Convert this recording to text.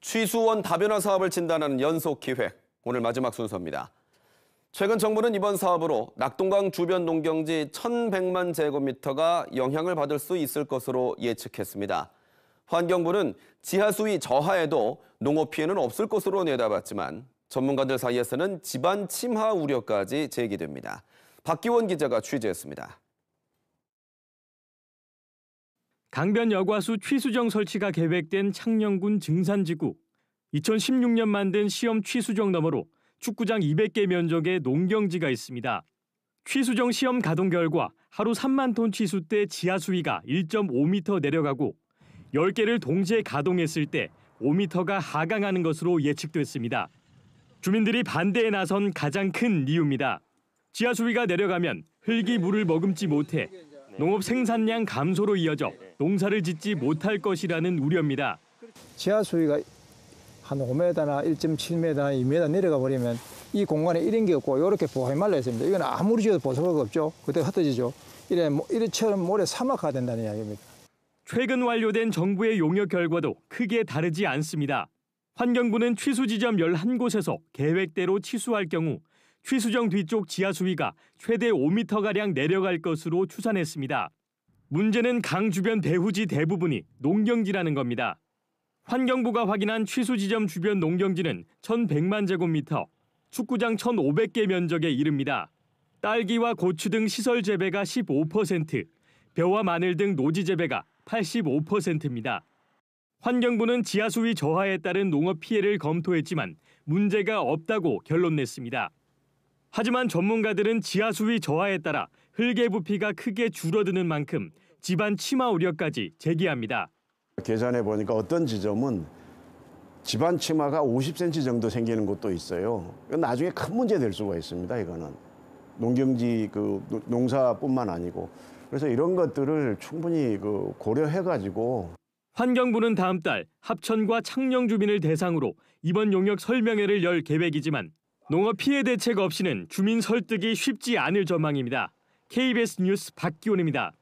취수원 다변화 사업을 진단하는 연속기획, 오늘 마지막 순서입니다. 최근 정부는 이번 사업으로 낙동강 주변 농경지 1,100만 제곱미터가 영향을 받을 수 있을 것으로 예측했습니다. 환경부는 지하수위 저하에도 농업 피해는 없을 것으로 내다봤지만 전문가들 사이에서는 지반 침하 우려까지 제기됩니다. 박기원 기자가 취재했습니다. 강변 여과수 취수정 설치가 계획된 창녕군 증산지구. 2016년 만든 시험 취수정 너머로 축구장 200개 면적의 농경지가 있습니다. 취수정 시험 가동 결과 하루 3만 톤 취수 때 지하수위가 1.5m 내려가고 10개를 동시에 가동했을 때 5m가 하강하는 것으로 예측됐습니다. 주민들이 반대에 나선 가장 큰 이유입니다. 지하수위가 내려가면 흙이 물을 머금지 못해 농업 생산량 감소로 이어져 농사를 짓지 못할 것이라는 우려입니다. 지하수위가 한 5m나 1.7m나 2m 내려가 버리면 이 공간에 이런 게 없고 이렇게 보호에 말라 있습니다. 이건 아무리 지어도 보수가 없죠. 그때 흩어지죠. 이래처럼 모래 사막화가 된다는 이야기입니다. 최근 완료된 정부의 용역 결과도 크게 다르지 않습니다. 환경부는 취수 지점 11곳에서 계획대로 취수할 경우 취수정 뒤쪽 지하수위가 최대 5m가량 내려갈 것으로 추산했습니다. 문제는 강 주변 배후지 대부분이 농경지라는 겁니다. 환경부가 확인한 취수 지점 주변 농경지는 1,100만 제곱미터, 축구장 1,500개 면적에 이릅니다. 딸기와 고추 등 시설 재배가 15%, 벼와 마늘 등 노지 재배가 85%입니다. 환경부는 지하수위 저하에 따른 농업 피해를 검토했지만 문제가 없다고 결론 냈습니다. 하지만 전문가들은 지하수위 저하에 따라 흙의 부피가 크게 줄어드는 만큼 지반 침하 우려까지 제기합니다. 계산해 보니까 어떤 지점은 지반 침하가 50cm 정도 생기는 곳도 있어요. 이건 나중에 큰 문제 될 수가 있습니다. 이거는 농경지 농사뿐만 아니고 그래서 이런 것들을 충분히 고려해가지고. 환경부는 다음 달 합천과 창녕 주민을 대상으로 이번 용역 설명회를 열 계획이지만 농업 피해 대책 없이는 주민 설득이 쉽지 않을 전망입니다. KBS 뉴스 박기원입니다.